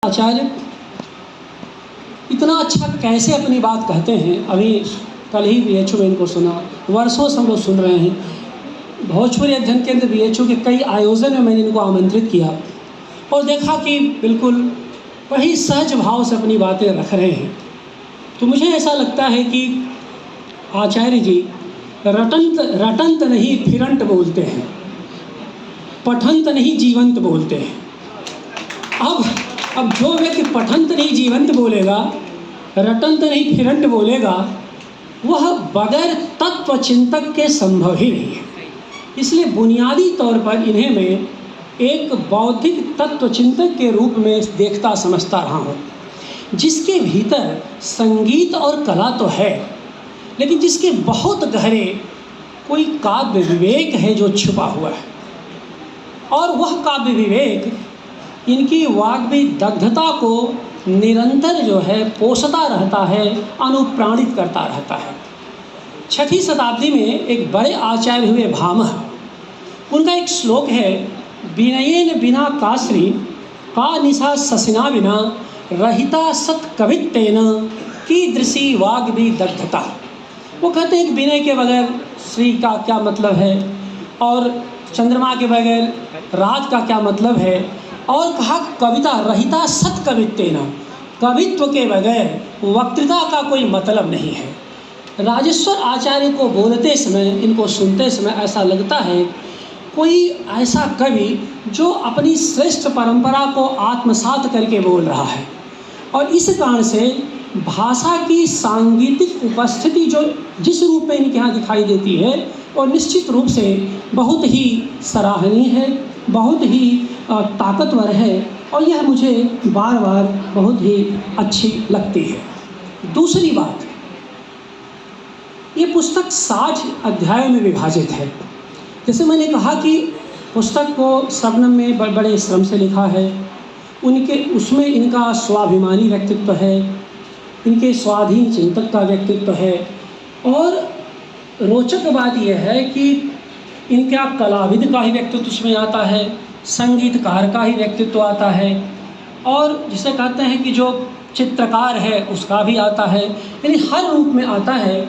आचार्य इतना अच्छा कैसे अपनी बात कहते हैं। अभी कल ही BHU में इनको सुना, वर्षों से हम लोग सुन रहे हैं। भोजपुरी अध्ययन केंद्र BHU के कई आयोजन में मैंने इनको आमंत्रित किया और देखा कि बिल्कुल वही सहज भाव से अपनी बातें रख रहे हैं। तो मुझे ऐसा लगता है कि आचार्य जी रटंत नहीं फिरंत बोलते हैं, पठंत नहीं जीवंत बोलते हैं। अब जो व्यक्ति पठंत नहीं जीवंत बोलेगा, रटंत नहीं फिरंत बोलेगा, वह बगैर तत्व चिंतक के संभव ही नहीं है। इसलिए बुनियादी तौर पर इन्हें मैं एक बौद्धिक तत्व चिंतक के रूप में देखता समझता रहा हूँ, जिसके भीतर संगीत और कला तो है, लेकिन जिसके बहुत गहरे कोई काव्य विवेक है जो छुपा हुआ है। और वह काव्य विवेक इनकी वाग्वी दग्धता को निरंतर जो है पोषता रहता है, अनुप्राणित करता रहता है। 6वीं शताब्दी में एक बड़े आचार्य हुए भामह, उनका एक श्लोक है, विनयेन बिना काश्री का निशा ससिना बिना रहिता सत कवित्तेन कीदृशी वाग्वी दग्धता। वो कहते हैं कि विनय के बगैर श्री का क्या मतलब है, और चंद्रमा के बगैर रात का क्या मतलब है, और कहा कविता रहिता सत कवित्तेन, कवित्व के बगैर वक्तृता का कोई मतलब नहीं है। राजेश्वर आचार्य को बोलते समय, इनको सुनते समय ऐसा लगता है कोई ऐसा कवि जो अपनी श्रेष्ठ परंपरा को आत्मसात करके बोल रहा है। और इस कारण से भाषा की सांगीतिक उपस्थिति जो जिस रूप में इनके यहाँ दिखाई देती है, और निश्चित रूप से बहुत ही सराहनीय है, बहुत ही ताकतवर है, और यह मुझे बार बार बहुत ही अच्छी लगती है। दूसरी बात, ये पुस्तक 60 अध्यायों में विभाजित है। जैसे मैंने कहा कि पुस्तक को शबनम में बड़े श्रम से लिखा है, उसमें इनका स्वाभिमानी व्यक्तित्व है, इनके स्वाधीन चिंतक का व्यक्तित्व है, और रोचक बात यह है कि इनका कलाविद का ही व्यक्तित्व उसमें आता है, संगीतकार का ही व्यक्तित्व आता है, और जिसे कहते हैं कि जो चित्रकार है उसका भी आता है, यानी हर रूप में आता है।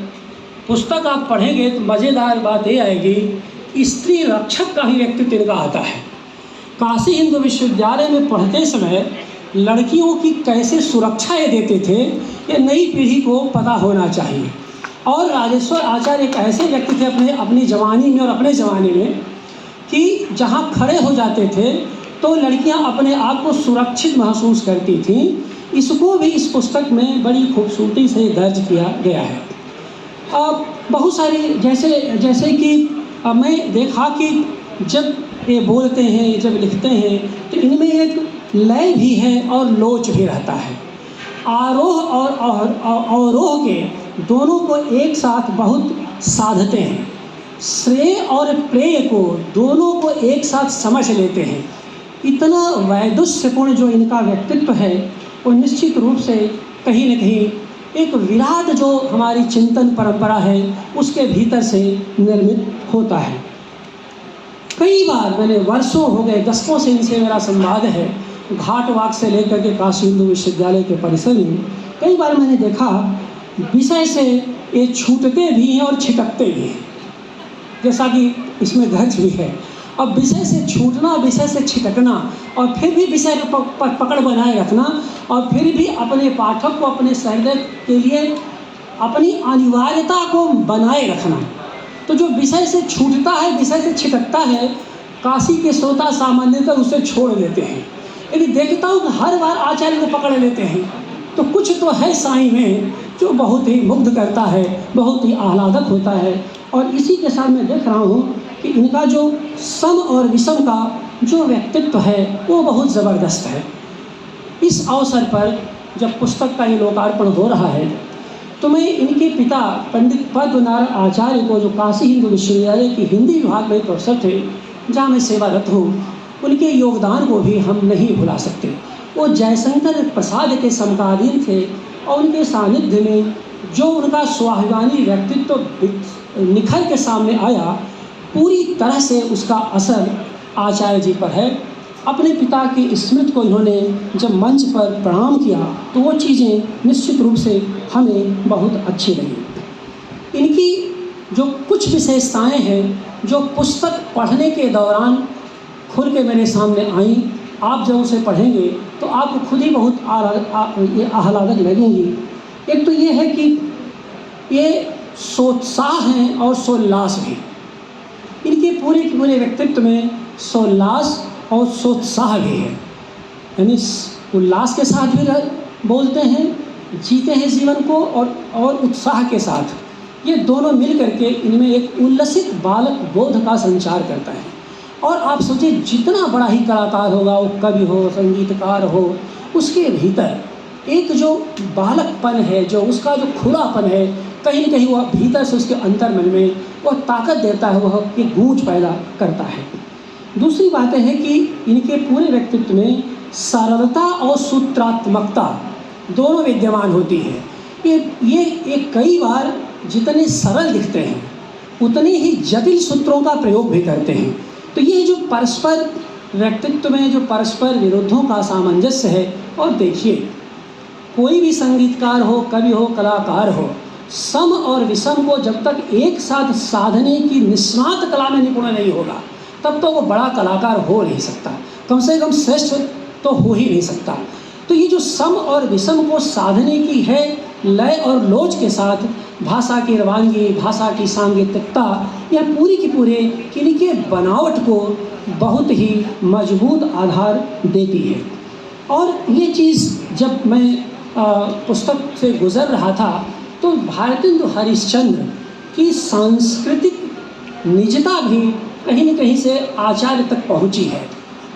पुस्तक आप पढ़ेंगे तो मज़ेदार बात ये आएगी, स्त्री रक्षक का ही व्यक्तित्व इनका आता है। काशी हिंदू विश्वविद्यालय में पढ़ते समय लड़कियों की कैसे सुरक्षा ये देते थे, ये नई पीढ़ी को पता होना चाहिए। और राजेश्वर आचार्य एक ऐसे व्यक्ति थे अपनी जवानी में और अपने ज़माने में कि जहाँ खड़े हो जाते थे तो लड़कियाँ अपने आप को सुरक्षित महसूस करती थीं। इसको भी इस पुस्तक में बड़ी खूबसूरती से दर्ज किया गया है। बहुत सारी जैसे कि मैं देखा कि जब ये बोलते हैं, जब लिखते हैं, तो इनमें एक लय भी है और लोच भी रहता है। आरोह और अवरोह के दोनों को एक साथ बहुत साधते हैं, श्रेय और प्रेय को दोनों को एक साथ समझ लेते हैं। इतना वैदुष्यपूर्ण जो इनका व्यक्तित्व है, वो निश्चित रूप से कहीं न कहीं एक विराट जो हमारी चिंतन परंपरा है उसके भीतर से निर्मित होता है। कई बार मैंने, वर्षों हो गए, दशकों से इनसे मेरा संवाद है, घाटवाक से लेकर के काशी हिंदू विश्वविद्यालय के परिसर में कई बार मैंने देखा विषय से ये छूटते भी हैं और छिटकते भी हैं, जैसा कि इसमें गज भी है। अब विषय से छूटना, विषय से छिटकना, और फिर भी विषय पर पकड़ बनाए रखना, और फिर भी अपने पाठक को अपने सहृदय के लिए अपनी अनिवार्यता को बनाए रखना। तो जो विषय से छूटता है, विषय से छिटकता है, काशी के श्रोता सामान्यतः उसे छोड़ देते हैं। लेकिन देखता हूँ कि हर बार आचार्य को पकड़ लेते हैं, तो कुछ तो है साईं में जो बहुत ही मुग्ध करता है, बहुत ही आह्लादक होता है। और इसी के साथ मैं देख रहा हूँ कि इनका जो सम और विषम का जो व्यक्तित्व है वो बहुत ज़बरदस्त है। इस अवसर पर जब पुस्तक का ये लोकार्पण हो रहा है, तो मैं इनके पिता पंडित पद्मनारायण आचार्य को, जो काशी हिंदू विश्वविद्यालय की हिंदी विभाग में प्रोफेसर थे, जहाँ मैं सेवारत हूँ, उनके योगदान को भी हम नहीं भुला सकते। वो जयशंकर प्रसाद के समकालीन थे, और उनके सानिध्य में जो उनका स्वाभिमानी व्यक्तित्व निखर के सामने आया, पूरी तरह से उसका असर आचार्य जी पर है। अपने पिता की स्मृति को इन्होंने जब मंच पर प्रणाम किया तो वो चीज़ें निश्चित रूप से हमें बहुत अच्छी लगी। इनकी जो कुछ विशेषताएं हैं जो पुस्तक पढ़ने के दौरान खुल के मेरे सामने आई, आप जब उसे पढ़ेंगे तो आपको खुद ही बहुत आह्लादक लगेंगी। एक तो ये है कि ये सोत्साह हैं और सोल्लास भी। इनके पूरे के पूरे व्यक्तित्व में सोल्लास और सोत्साह भी है, यानी उल्लास के साथ भी बोलते हैं, जीते हैं जीवन को, और उत्साह के साथ। ये दोनों मिल करके इनमें एक उल्लसित बालक बोध का संचार करता है। और आप सोचिए, जितना बड़ा ही कलाकार होगा, वो कवि हो, संगीतकार हो, उसके भीतर एक जो बालकपन है, जो उसका जो खुलापन है, कहीं न कहीं वह भीतर से उसके अंतर्मन में वह ताकत देता है, वह एक गूंज पैदा करता है। दूसरी बात है कि इनके पूरे व्यक्तित्व में सरलता और सूत्रात्मकता दोनों विद्यमान होती है। ये कई बार जितने सरल दिखते हैं उतने ही जटिल सूत्रों का प्रयोग भी करते हैं। तो ये जो परस्पर व्यक्तित्व में जो परस्पर विरुद्धों का सामंजस्य है, और देखिए कोई भी संगीतकार हो, कवि हो, कलाकार हो, सम और विषम को जब तक एक साथ साधने की निष्णात कला में निपुण नहीं होगा तब तो वो बड़ा कलाकार हो नहीं सकता, कम से कम श्रेष्ठ तो हो ही नहीं सकता। तो ये जो सम और विषम को साधने की है, लय और लोच के साथ भाषा की रवानगी, भाषा की सांगीतिकता, यह पूरी की पूरे इनके बनावट को बहुत ही मजबूत आधार देती है। और ये चीज़ जब मैं पुस्तक से गुज़र रहा था तो भारतेंदु हरिश्चंद्र की सांस्कृतिक निजता भी कहीं न कहीं से आचार्य तक पहुंची है।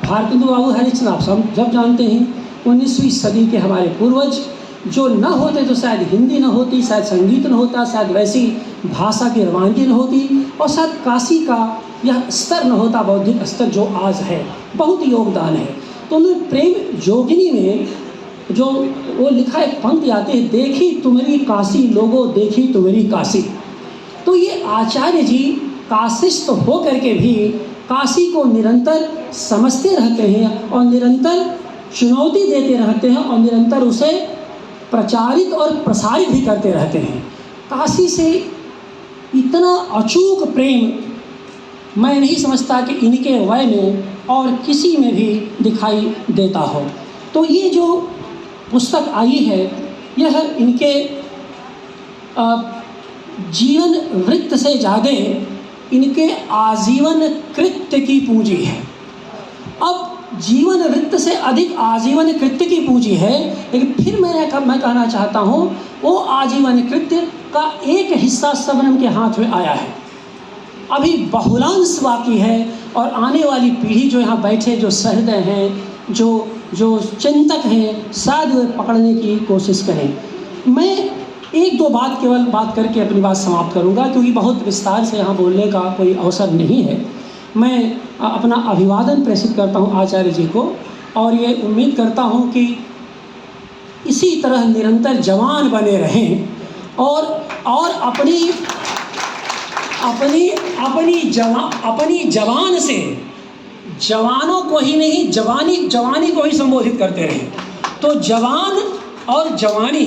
भारतेंदु बाबू हरिश्चंद्र आप सब जब जानते हैं 19वीं सदी के हमारे पूर्वज, जो न होते तो शायद हिंदी न होती, शायद संगीत न होता, शायद वैसी भाषा की रवानगी न होती, और शायद काशी का यह स्तर न होता, बौद्धिक स्तर जो आज है। बहुत योगदान है। तो उन्होंने प्रेम जोगिनी में जो वो लिखा एक पंक्ति आती है, देखी तुम्हारी काशी लोगो, देखी तुम्हारी काशी। तो ये आचार्य जी काशिस्थ हो करके भी काशी को निरंतर समझते रहते हैं और निरंतर चुनौती देते रहते हैं और निरंतर उसे प्रचारित और प्रसारित भी करते रहते हैं। काशी से इतना अचूक प्रेम मैं नहीं समझता कि इनके वय में और किसी में भी दिखाई देता हो। तो ये जो पुस्तक आई है, यह इनके जीवन वृत्त से ज़्यादा इनके आजीवन कृत्य की पूंजी है। अब जीवन वृत्त से अधिक आजीवन कृत्य की पूंजी है, लेकिन फिर मैं कहना चाहता हूँ वो आजीवन कृत्य का एक हिस्सा सबनम के हाथ में आया है, अभी बहुलांश बाकी है। और आने वाली पीढ़ी जो यहाँ बैठे, जो सहृदय हैं, जो चिंतक हैं, शायद वे पकड़ने की कोशिश करें। मैं एक दो बात केवल बात करके अपनी बात समाप्त करूँगा, क्योंकि बहुत विस्तार से यहाँ बोलने का कोई अवसर नहीं है। मैं अपना अभिवादन प्रेषित करता हूँ आचार्य जी को, और ये उम्मीद करता हूँ कि इसी तरह निरंतर जवान बने रहें और अपनी जवान से जवानों को ही नहीं, जवानी को ही संबोधित करते रहें। तो जवान और जवानी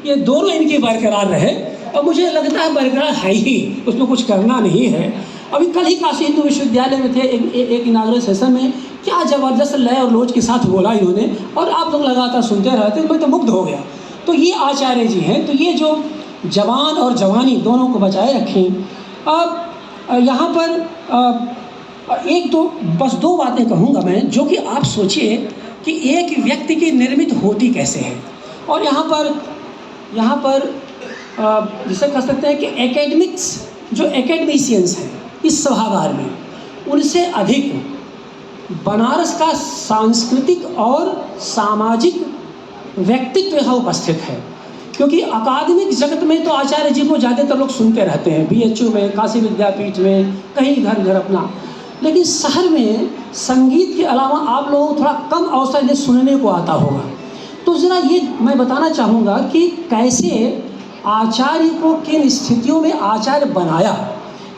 ये दोनों इनकी बरकरार रहे, और मुझे लगता है बरकरार है ही, उसमें कुछ करना नहीं है। अभी कल ही काशी हिंदू विश्वविद्यालय में थे, एक इनाग्रल सेशन में, क्या ज़बरदस्त लय और लोच के साथ बोला इन्होंने, और आप लोग लगातार सुनते रहते, मैं तो मुग्ध हो गया। तो ये आचार्य जी हैं, तो ये जो जवान और जवानी दोनों को बचाए रखें। अब यहाँ पर एक दो बस दो बातें कहूँगा मैं, जो कि आप सोचिए कि एक व्यक्ति की निर्मित होती कैसे है। और यहाँ पर जिसे कह सकते हैं कि एकेडमिक्स, जो एकेडमिशियंस हैं इस सभागार में, उनसे अधिक बनारस का सांस्कृतिक और सामाजिक व्यक्तित्व यहाँ उपस्थित है। क्योंकि अकादमिक जगत में तो आचार्य जी को ज़्यादातर लोग सुनते रहते हैं, BHU में, काशी विद्यापीठ में, कहीं इधर उधर अपना, लेकिन शहर में संगीत के अलावा आप लोगों को थोड़ा कम अवसर ये सुनने को आता होगा। तो ज़रा ये मैं बताना चाहूँगा कि कैसे आचार्य को किन स्थितियों में आचार्य बनाया,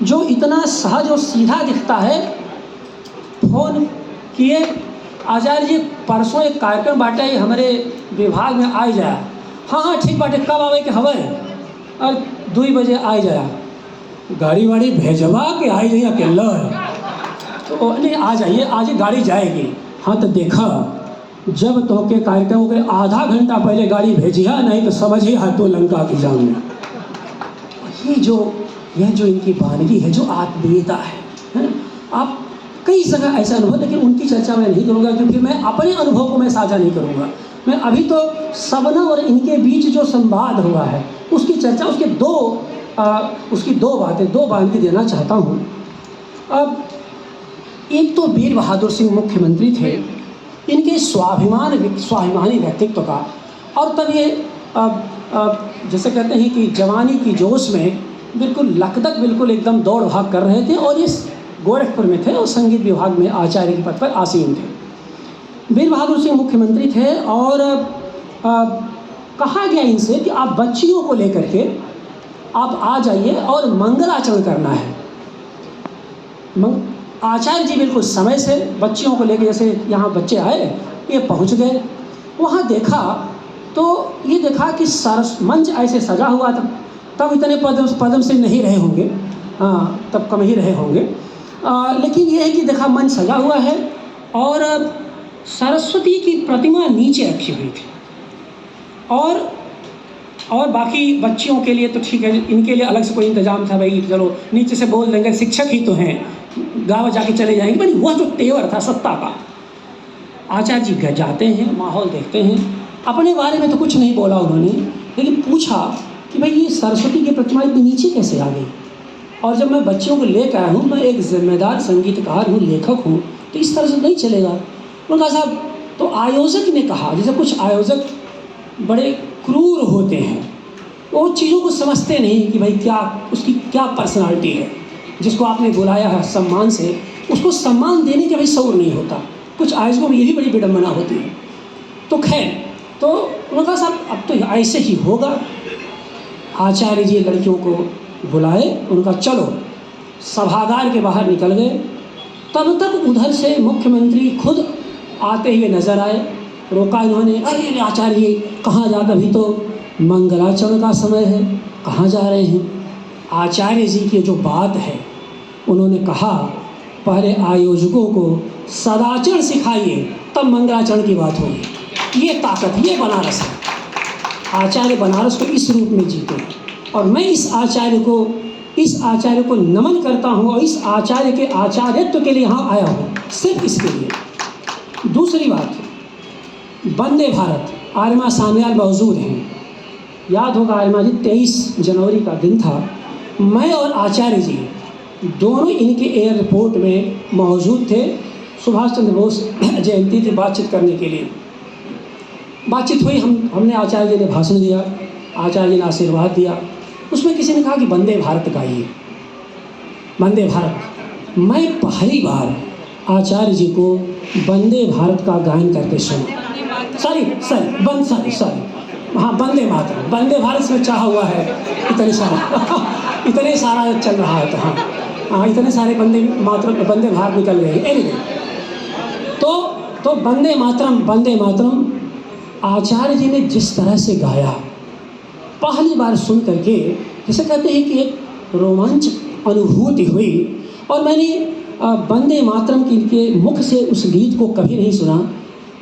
जो इतना सहज और सीधा दिखता है। फ़ोन किए आचार्य जी परसों एक कार्यक्रम बाटे ही हमारे विभाग में आ जाए। हाँ हाँ ठीक बाटे, कब आवे के हवे? और 2 बजे आ जाए। गाड़ी वाड़ी भेजवा के आई जाइए अकेला है तो नहीं आ जाइए, आज ही गाड़ी जाएगी। हाँ तो देखा, जब तो के कार्यक्रम के आधा घंटा पहले गाड़ी भेजिया, नहीं तो समझिए हाथों लंका की जान में। यह जो इनकी वानगी है, जो आत्मीयता है? आप कई जगह ऐसा अनुभव, लेकिन उनकी चर्चा मैं नहीं करूँगा क्योंकि मैं अपने अनुभव को मैं साझा नहीं करूँगा। मैं अभी तो सबना और इनके बीच जो संवाद हुआ है उसकी चर्चा, उसकी दो बातें देना चाहता हूँ। अब एक तो वीर बहादुर सिंह मुख्यमंत्री थे, इनके स्वाभिमानी व्यक्तित्व का, और तब ये जैसे कहते हैं कि जवानी की जोश में बिल्कुल लकदक, बिल्कुल एकदम दौड़ भाग कर रहे थे, और इस गोरखपुर में थे और संगीत विभाग में आचार्य के पद पर आसीन थे। वीर बहादुर सिंह मुख्यमंत्री थे और कहा गया इनसे कि आप बच्चियों को लेकर के आप आ जाइए और मंगलाचरण करना है। आचार्य जी बिल्कुल समय से बच्चियों को लेकर, जैसे यहाँ बच्चे आए, ये पहुँच गए। वहाँ देखा तो ये देखा कि मंच ऐसे सजा हुआ था। तब इतने पदम से नहीं रहे होंगे, तब कम ही रहे होंगे, लेकिन ये है कि देखा मंच सजा हुआ है और सरस्वती की प्रतिमा नीचे रखी हुई थी, और बाकी बच्चियों के लिए तो ठीक है, इनके लिए अलग से कोई इंतजाम था, भाई चलो नीचे से बोल देंगे, शिक्षक ही तो हैं, गाँव जाके चले जाएंगे। भाई वह जो तेवर था सत्ता का, आचार्य जी जाते हैं, माहौल देखते हैं। अपने बारे में तो कुछ नहीं बोला उन्होंने, लेकिन पूछा कि भाई ये सरस्वती की प्रतिमा इतनी नीचे कैसे आ गई? और जब मैं बच्चियों को लेकर आया हूँ, मैं एक जिम्मेदार संगीतकार हूँ, लेखक हूँ, तो इस तरह से नहीं चलेगा। उन्होंने कहा साहब, तो आयोजक ने कहा, जैसे कुछ आयोजक बड़े क्रूर होते हैं, वो चीज़ों को समझते नहीं कि भाई क्या उसकी क्या पर्सनालिटी है, जिसको आपने बुलाया है सम्मान से, उसको सम्मान देने का भी शौर नहीं होता। कुछ आयोजकों में ये भी बड़ी विडम्बना होती है। तो खैर, तो उन्होंने कहा साहब अब तो ऐसे ही होगा। आचार्य जी लड़कियों को बुलाए, उनका चलो, सभागार के बाहर निकल गए। तब तक उधर से मुख्यमंत्री खुद आते हुए नजर आए। रोका इन्होंने, अरे आचार्य जी कहाँ जाते, अभी तो मंगलाचरण का समय है, कहाँ जा रहे हैं? आचार्य जी की जो बात है, उन्होंने कहा पहले आयोजकों को सदाचरण सिखाइए, तब मंगलाचरण की बात होगी। ये ताकत, ये बनारस है। आचार्य बनारस को इस रूप में जीते, और मैं इस आचार्य को नमन करता हूँ, और इस आचार्य के आचार्यत्व के लिए यहाँ आया हूँ, सिर्फ इसके लिए। दूसरी बात, वंदे भारत, आर्यमा सान्याल मौजूद हैं। याद होगा आर्यमा जी, 23 जनवरी का दिन था, मैं और आचार्य जी दोनों इनके एयरपोर्ट में मौजूद थे। सुभाष चंद्र बोस जयंती थी, बातचीत करने के लिए बातचीत हुई। हमने आचार्य जी ने भाषण दिया, आचार्य जी ने आशीर्वाद दिया। उसमें किसी ने कहा कि वंदे भारत गाइए, वंदे भारत। मैं पहली बार आचार्य जी को वंदे भारत का गायन करते सुना। सॉरी, हाँ, वंदे मातरम, वंदे भारत में चाहा हुआ है इतने सारा चल रहा है, तो हाँ, इतने सारे वंदे भारत निकल गए। एनीवे, तो वंदे मातरम आचार्य जी ने जिस तरह से गाया, पहली बार सुन करके जैसे कहते हैं कि एक रोमांच अनुभूति हुई। और मैंने वंदे मातरम के मुख से उस गीत को कभी नहीं सुना।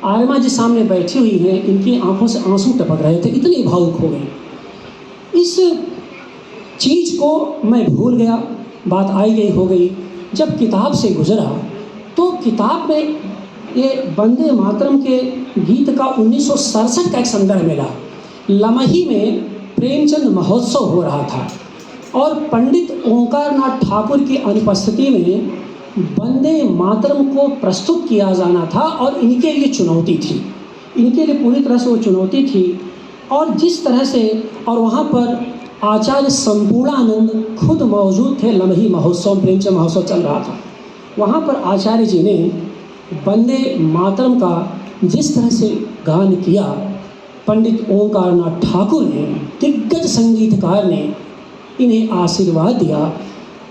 आर्यमा जी सामने बैठी हुई हैं, इनकी आंखों से आंसू टपक रहे थे, इतनी भावुक हो गई। इस चीज़ को मैं भूल गया, बात आई गई हो गई। जब किताब से गुजरा तो किताब में ये वंदे मातरम के गीत का 1967 का एक संदर्भ मिला। लमही में प्रेमचंद महोत्सव हो रहा था और पंडित ओंकारनाथ ठाकुर की अनुपस्थिति में वंदे मातरम को प्रस्तुत किया जाना था, और इनके लिए चुनौती थी, इनके लिए पूरी तरह से वो चुनौती थी। और जिस तरह से, और वहाँ पर आचार्य संपूर्णानंद खुद मौजूद थे। लमही महोत्सव, प्रेमचंद महोत्सव चल रहा था, वहाँ पर आचार्य जी ने वंदे मातरम का जिस तरह से गान किया, पंडित ओंकारनाथ ठाकुर ने, दिग्गज संगीतकार ने इन्हें आशीर्वाद दिया।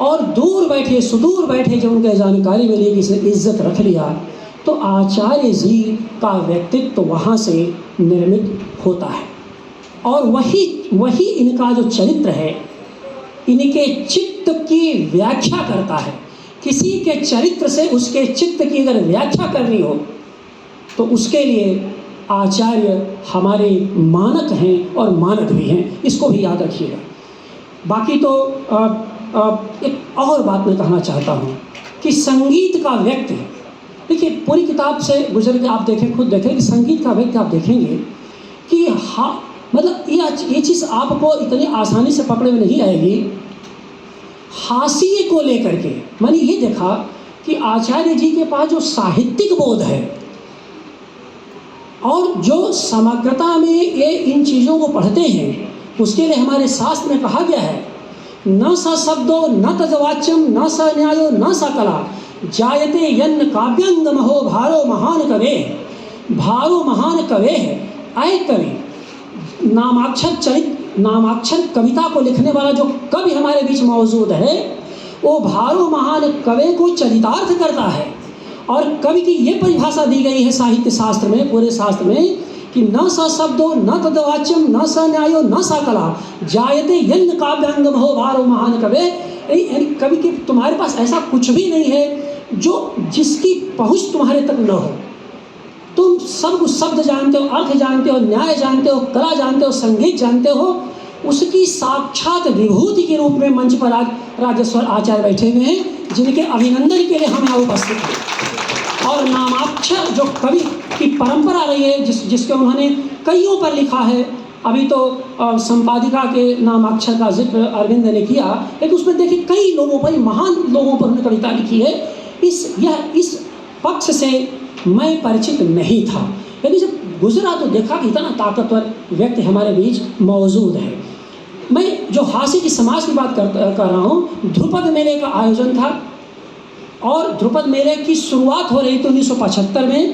और दूर बैठे, सुदूर बैठे जब उनके जानकारी मिली कि इसने इज्जत रख लिया, तो आचार्य जी का व्यक्तित्व वहाँ से निर्मित होता है। और वही इनका जो चरित्र है, इनके चित्त की व्याख्या करता है। किसी के चरित्र से उसके चित्त की अगर व्याख्या करनी हो तो उसके लिए आचार्य हमारे मानक हैं और मानक भी हैं, इसको भी याद रखिएगा। बाकी तो एक और बात मैं कहना चाहता हूँ कि संगीत का व्यक्ति, देखिए पूरी किताब से गुजर के आप देखें, खुद देखें कि संगीत का व्यक्ति आप देखेंगे कि मतलब ये चीज़ आपको इतनी आसानी से पकड़े में नहीं आएगी। हाशिए को लेकर के मैंने ये देखा कि आचार्य जी के पास जो साहित्यिक बोध है और जो समग्रता में ये इन चीज़ों को पढ़ते हैं, उसके लिए हमारे शास्त्र में कहा गया है, न स शब्दो न तद्वाच्यम न स न्यायो न स कला जायते यन्न काव्यांगमहो भारो महान कवे। भारो महान कवे है, आए कवि नामाक्षर कविता को लिखने वाला जो कवि हमारे बीच मौजूद है, वो भारो महान कवि को चरितार्थ करता है। और कवि की ये परिभाषा दी गई है साहित्य शास्त्र में, पूरे शास्त्र में, कि न स शब्दो न तद्वाच्यम न स न्यायो न स कला जायते यन्न काव्यांगम हो भारो महान कवे। कवि के तुम्हारे पास ऐसा कुछ भी नहीं है जो जिसकी पहुँच तुम्हारे तक न हो। तुम सब कुछ शब्द जानते हो, अर्थ जानते हो, न्याय जानते हो, कला जानते हो, संगीत जानते हो। उसकी साक्षात विभूति के रूप में मंच पर आज राजेश्वर आचार्य बैठे हुए हैं, जिनके अभिनंदन के लिए हम यहाँ उपस्थित हैं। और नामाक्षर जो कवि की परंपरा रही है, जिसके उन्होंने कईयों पर लिखा है। अभी तो संपादिका के नामाक्षर का जिक्र अरविंद ने किया, लेकिन उसमें देखिए कई लोगों पर, महान लोगों पर उन्होंने कविता लिखी है। इस पक्ष से मैं परिचित नहीं था, लेकिन जब गुजरा तो देखा कि इतना ताकतवर व्यक्ति हमारे बीच मौजूद है। मैं जो हास्य की समाज की बात कर रहा हूँ, ध्रुपद मेले का आयोजन था और ध्रुपद मेले की शुरुआत हो रही थी 1975 में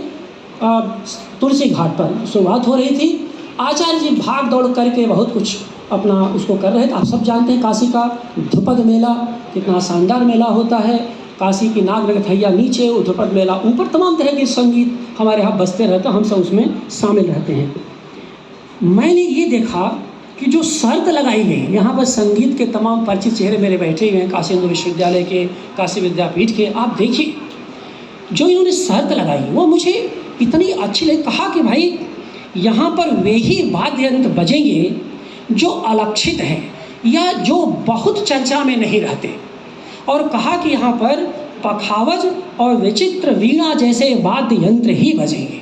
तुलसी घाट पर शुरुआत हो रही थी। आचार्य जी भाग दौड़ करके बहुत कुछ अपना उसको कर रहे थे। आप सब जानते हैं काशी का ध्रुपद मेला कितना शानदार मेला होता है। काशी की नाग रगथैया नीचे, ध्रुपद मेला ऊपर, तमाम तरह के संगीत हमारे यहाँ बजते रहते हैं, हम सब उसमें शामिल रहते हैं। मैंने ये देखा कि जो शर्त लगाई गई, यहाँ पर संगीत के तमाम परिचित चेहरे मेरे बैठे हुए हैं, काशी हिंदू विश्वविद्यालय के, काशी विद्यापीठ के। आप देखिए जो इन्होंने शर्त लगाई वो मुझे इतनी अच्छी लगी। कहा कि भाई यहाँ पर वे ही वाद्य यंत्र बजेंगे जो अलक्षित हैं या जो बहुत चर्चा में नहीं रहते। और कहा कि यहाँ पर पखावज और विचित्र वीणा जैसे वाद्य यंत्र ही बजेंगे।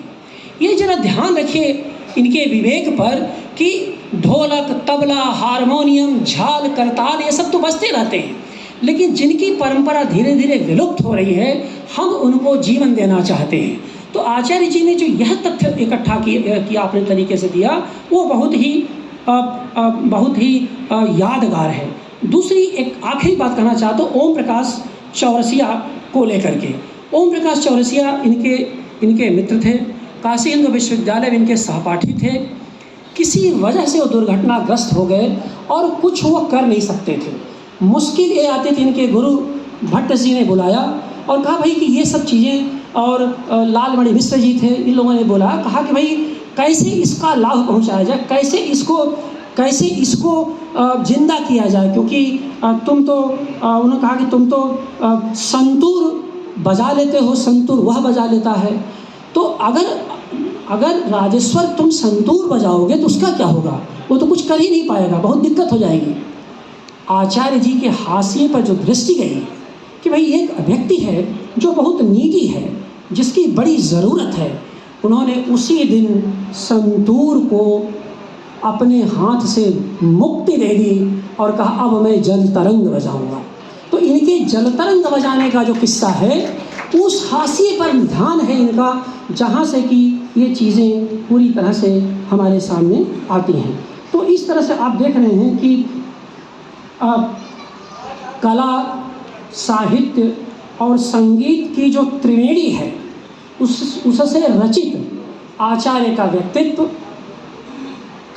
ये जरा ध्यान रखिए इनके विवेक पर कि ढोलक, तबला, हारमोनियम, झाल, करताल ये सब तो बजते रहते हैं, लेकिन जिनकी परंपरा धीरे धीरे विलुप्त हो रही है, हम उनको जीवन देना चाहते हैं। तो आचार्य जी ने जो यह तथ्य इकट्ठा किया अपने तरीके से दिया, वो बहुत ही यादगार है। दूसरी एक आखिरी बात कहना चाहता हूँ ओम प्रकाश चौरसिया को लेकर के। ओम प्रकाश चौरसिया इनके मित्र थे, काशी हिंदू विश्वविद्यालय में इनके सहपाठी थे। किसी वजह से वो दुर्घटनाग्रस्त हो गए और कुछ वो कर नहीं सकते थे। मुश्किल ये आती थी, इनके गुरु भट्ट जी ने बुलाया और कहा भाई कि ये सब चीज़ें, और लालमणि मिश्र जी थे, इन लोगों ने बोला, कहा कि भाई कैसे इसका लाभ पहुंचाया जाए, कैसे इसको जिंदा किया जाए, क्योंकि तुम तो उन्होंने कहा कि तुम तो संतूर बजा लेते हो, संतूर वह बजा लेता है, तो अगर राजेश्वर तुम संतूर बजाओगे तो उसका क्या होगा, वो तो कुछ कर ही नहीं पाएगा, बहुत दिक्कत हो जाएगी। आचार्य जी के हाशिए पर जो दृष्टि गई कि भाई एक व्यक्ति है जो बहुत नीडी है, जिसकी बड़ी ज़रूरत है, उन्होंने उसी दिन संतूर को अपने हाथ से मुक्ति दे दी और कहा अब मैं जल तरंग बजाऊंगा। तो इनके जल तरंग बजाने का जो किस्सा है, उस हाशिए पर ध्यान है इनका, जहाँ से कि ये चीज़ें पूरी तरह से हमारे सामने आती हैं। तो इस तरह से आप देख रहे हैं कि कला, साहित्य और संगीत की जो त्रिवेणी है, उससे रचित आचार्य का व्यक्तित्व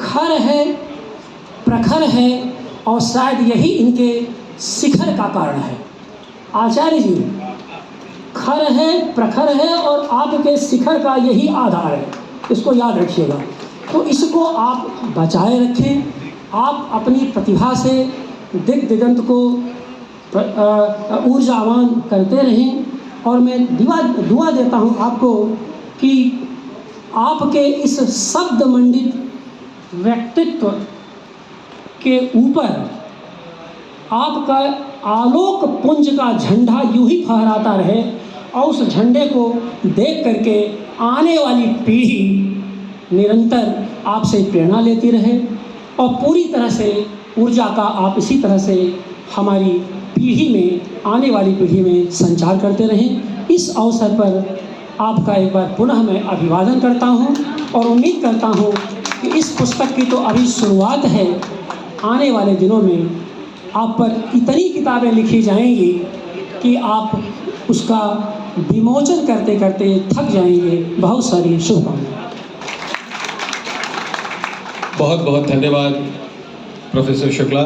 खर है, प्रखर है, और शायद यही इनके शिखर का कारण है। आचार्य जी खर है, प्रखर है और आपके शिखर का यही आधार है, इसको याद रखिएगा। तो इसको आप बचाए रखें, आप अपनी प्रतिभा से दिग दिगंत को ऊर्जावान करते रहें। और मैं दुआ देता हूँ आपको कि आपके इस शब्द मंडित व्यक्तित्व के ऊपर आपका आलोक पुंज का झंडा यूं ही फहराता रहे और उस झंडे को देख करके आने वाली पीढ़ी निरंतर आपसे प्रेरणा लेती रहे और पूरी तरह से ऊर्जा का आप इसी तरह से हमारी पीढ़ी में, आने वाली पीढ़ी में संचार करते रहें। इस अवसर पर आपका एक बार पुनः मैं अभिवादन करता हूं और उम्मीद करता हूं कि इस पुस्तक की तो अभी शुरुआत है, आने वाले दिनों में आप पर इतनी किताबें लिखी जाएंगी कि आप उसका विमोचन करते करते थक जाएंगे। बहुत सारी शुभकामनाएं। बहुत बहुत धन्यवाद प्रोफेसर शुक्ला।